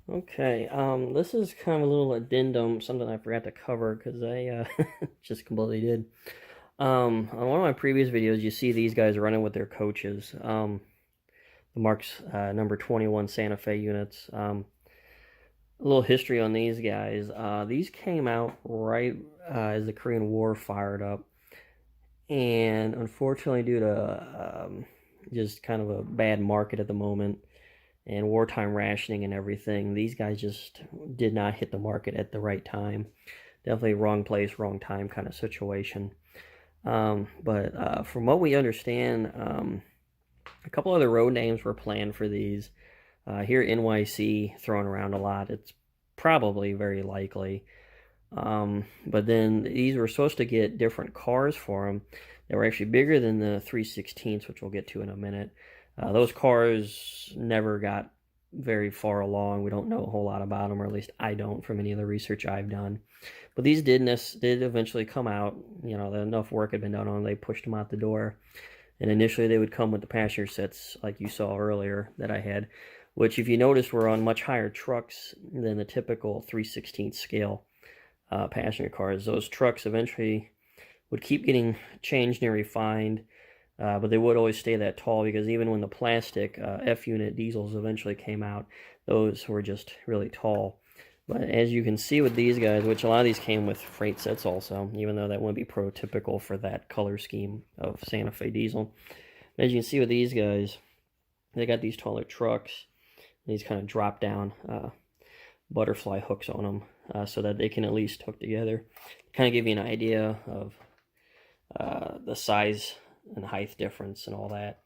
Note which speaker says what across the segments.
Speaker 1: Okay, this is kind of a little addendum, something I forgot to cover because I just completely did. On one of my previous videos, you see these guys running with their coaches, the Marx number 21 Santa Fe units. A little history on these guys. These came out right as the Korean War fired up, and unfortunately, due to just kind of a bad market at the moment, and wartime rationing and everything, these guys just did not hit the market at the right time. Definitely wrong place, wrong time kind of situation. But from what we understand, a couple other road names were planned for these. Here, NYC thrown around a lot. It's probably very likely. But then these were supposed to get different cars for them. They were actually bigger than the 316s, which we'll get to in a minute. Those cars never got very far along. We don't know a whole lot about them, or at least I don't from any of the research I've done. But these did eventually come out. You know, enough work had been done on them. They pushed them out the door. And initially they would come with the passenger sets like you saw earlier that I had, which if you notice were on much higher trucks than the typical 3/16 scale passenger cars. Those trucks eventually would keep getting changed and refined, but they would always stay that tall because even when the plastic F-unit diesels eventually came out, those were just really tall. But as you can see with these guys, which a lot of these came with freight sets also, even though that wouldn't be prototypical for that color scheme of Santa Fe diesel. As you can see with these guys, they got these taller trucks, these kind of drop down butterfly hooks on them so that they can at least hook together. Kind of give you an idea of the size and height difference and all that.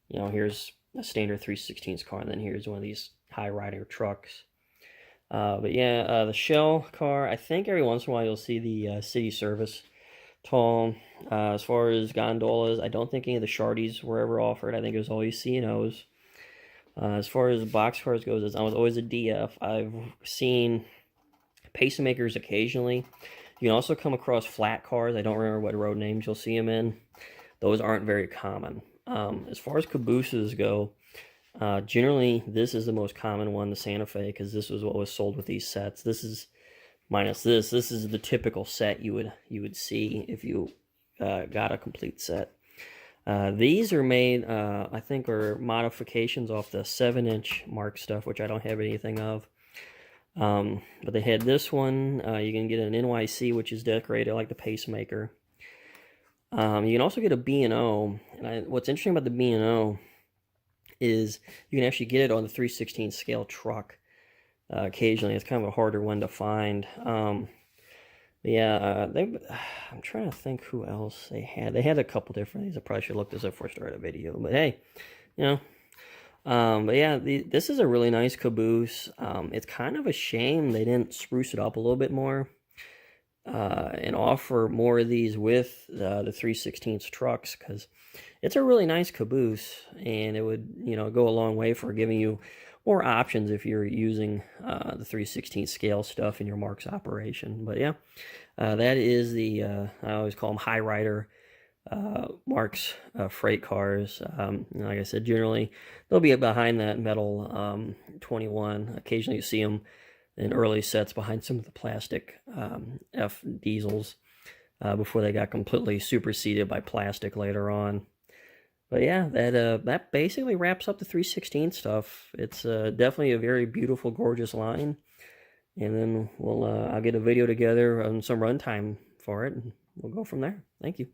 Speaker 1: You know, here's a standard 3/16 car, and then here's one of these high rider trucks. But yeah, the shell car, I think every once in a while you'll see the city service tall. As far as gondolas, I don't think any of the Shardies were ever offered. I think it was always C&Os. As far as boxcars goes, I was always a DF. I've seen pacemakers occasionally. You can also come across flat cars. I don't remember what road names you'll see them in. Those aren't very common. As far as cabooses go, generally this is the most common one, the Santa Fe, because this was what was sold with these sets. This is minus this. This is the typical set you would see if you got a complete set. These are made, I think, are modifications off the 7-inch Marx stuff, which I don't have anything of. But they had this one. You can get an NYC, which is decorated like the pacemaker. You can also get a B&O. And what's interesting about the B&O is you can actually get it on the 3/16 scale truck. Occasionally, it's kind of a harder one to find. Yeah, I'm trying to think who else they had. They had a couple different things. I probably should look this up before I start a video. But hey, you know. But yeah, this is a really nice caboose. It's kind of a shame they didn't spruce it up a little bit more and offer more of these with the 3/16 trucks, because it's a really nice caboose, and it would, you know, go a long way for giving you more options if you're using the 3/16 scale stuff in your Marx operation. But yeah, that is the, I always call them high rider Marx freight cars. Like I said, generally they'll be behind that metal 21. Occasionally you see them in early sets behind some of the plastic F diesels before they got completely superseded by plastic later on. But yeah, that basically wraps up the 3/16 stuff. It's definitely a very beautiful, gorgeous line. And then I'll get a video together on some runtime for it, and we'll go from there. Thank you.